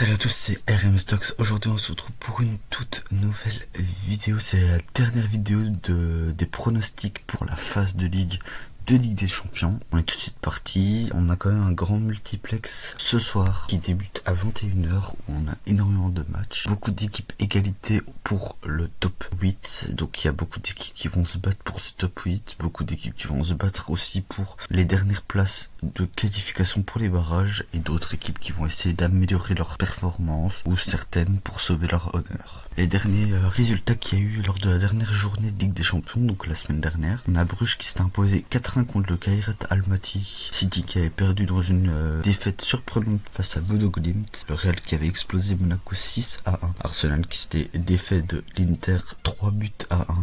Salut à tous, c'est RM Stocks. Aujourd'hui on se retrouve pour une toute nouvelle vidéo. C'est la dernière vidéo des pronostics pour la phase de Ligue des Champions. On est tout de suite parti. On a quand même un grand multiplex ce soir qui débute à 21h où on a énormément de matchs. Beaucoup d'équipes égalité pour le top 8. Donc il y a beaucoup d'équipes qui vont se battre pour ce top 8. Beaucoup d'équipes qui vont se battre aussi pour les dernières places de qualification pour les barrages. Et d'autres équipes qui vont essayer d'améliorer leur performance ou certaines pour sauver leur honneur. Les derniers résultats qu'il y a eu lors de la dernière journée de Ligue des Champions, donc la semaine dernière, on a Bruges qui s'est imposé 4-1 contre le Kairat Almaty, City qui avait perdu dans une défaite surprenante face à Bodo Glimt, le Real qui avait explosé Monaco 6-1, Arsenal qui s'était défait de l'Inter 3-1,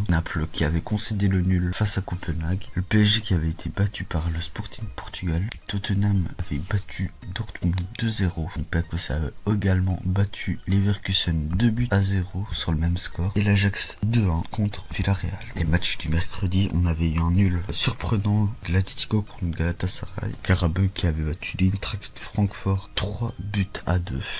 Naples qui avait concédé le nul face à Copenhague, le PSG qui avait été battu par le Sporting Portugal, Tottenham avait battu Dortmund 2-0, Olympiakos avait également battu Leverkusen 2-0 sur le même score, et l'Ajax 2-1 contre Villarreal. Les matchs du mercredi, on avait eu un nul surprenant de l'Atletico contre Galatasaray, Karabeu qui avait battu l'Eintracht Francfort 3-2.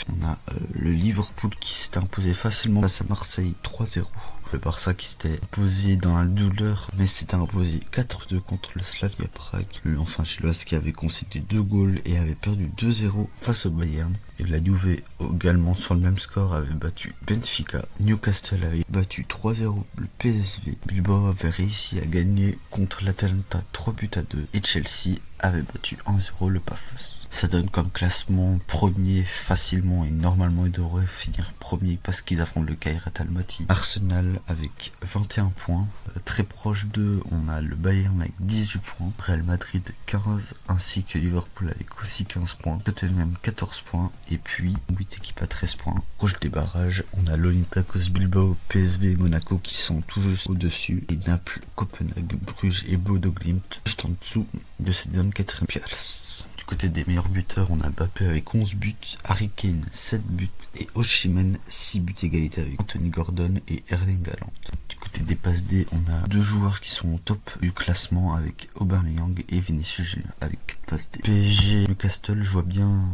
On a le Liverpool qui s'était imposé facilement face à Marseille 3-0. Le Barça qui s'était imposé dans la douleur, mais s'était imposé 4-2 contre le Slavia Prague. Le Lyon Saint-Gilloise qui avait concédé 2 goals et avait perdu 2-0 face au Bayern. Et la Juve également sur le même score avait battu Benfica. Newcastle avait battu 3-0 le PSV. Bilbao avait réussi à gagner contre l'Atalanta 3-2. Et Chelsea avait battu 1-0 le Pafos. Ça donne comme classement premier facilement et normalement ils devraient finir premier parce qu'ils affrontent le Kairat Almaty. Arsenal avec 21 points. Très proche d'eux, on a le Bayern avec 18 points. Real Madrid 15 ainsi que Liverpool avec aussi 15 points. Tottenham 14 points. Et puis 8 équipes à 13 points. Proche des barrages, on a l'Olympiakos Bilbao, PSV et Monaco qui sont tout juste au-dessus. Et Naples, Copenhague, Bruges et Bodo Glimt juste en dessous de cette 24e place. Du côté des meilleurs buteurs, on a Mbappé avec 11 buts, Harry Kane 7 buts et Osimhen 6 buts égalité avec Anthony Gordon et Erling Haaland. Du côté des passes D, on a deux joueurs qui sont au top du classement avec Aubameyang et Vinicius Junior avec 4 passes D. PSG Newcastle, je vois bien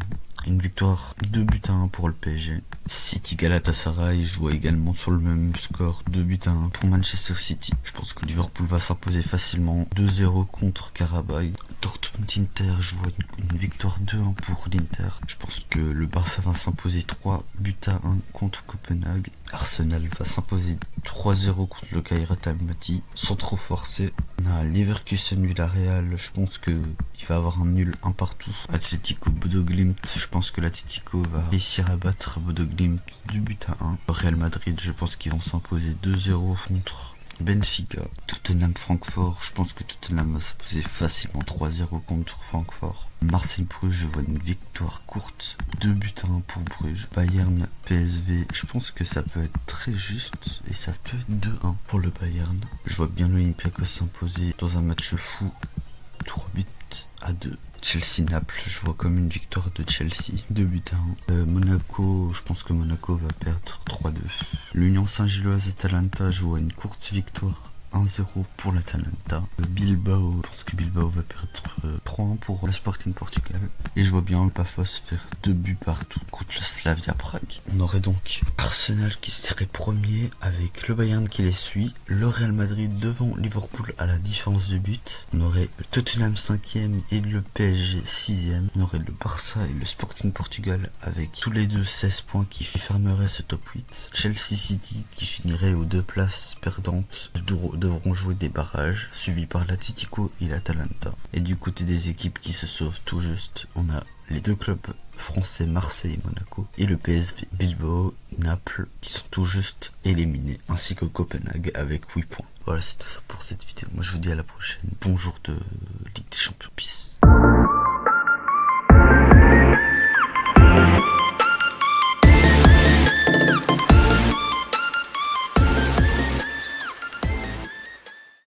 une victoire 2-1 pour le PSG. City Galatasaray joue également sur le même score, 2-1 pour Manchester City. Je pense que Liverpool va s'imposer facilement 2-0 contre Karabakh. Dortmund Inter joue une victoire 2-1 pour l'Inter. Je pense que le Barça va s'imposer 3-1 contre Copenhague. Arsenal va s'imposer 3-0 contre le Kairat Almaty sans trop forcer. On a Leverkusen Villarreal, je pense que il va avoir un nul un partout. Atletico Bodo Glimt, je pense que l'Atletico va réussir à battre Bodo Glimt 2-1. Real Madrid, je pense qu'ils vont s'imposer 2-0 contre Benfica. Tottenham Francfort, je pense que Tottenham va s'imposer facilement 3-0 contre Francfort. Marseille Bruges, je vois une victoire courte, 2-1 pour Bruges. Bayern PSV, je pense que ça peut être très juste et ça peut être 2-1 pour le Bayern. Je vois bien l'Olympiakos s'imposer dans un match fou, 3-2. Chelsea-Naples, je vois comme une victoire de Chelsea, 2-1. Monaco, je pense que Monaco va perdre 3-2. L'Union Saint-Gilloise-Atalanta, je vois une courte victoire 1-0 pour l'Atalanta. Bilbao, je pense que Bilbao va perdre 3-1 pour le Sporting Portugal. Et je vois bien le Pafos faire 2 buts partout contre le Slavia Prague. On aurait donc Arsenal qui serait premier avec le Bayern qui les suit. Le Real Madrid devant Liverpool à la différence de but. On aurait le Tottenham 5e et le PSG 6e. On aurait le Barça et le Sporting Portugal avec tous les deux 16 points qui fermeraient ce top 8. Chelsea City qui finirait aux 2 places perdantes devront jouer des barrages, suivis par l'Atletico et l'Atalanta. Et du côté des équipes qui se sauvent tout juste, on a les deux clubs français Marseille et Monaco, et le PSV Bilbao, Naples, qui sont tout juste éliminés, ainsi que Copenhague avec 8 points. Voilà, c'est tout ça pour cette vidéo. Moi je vous dis à la prochaine. Bon jour de Ligue des Champions. Peace.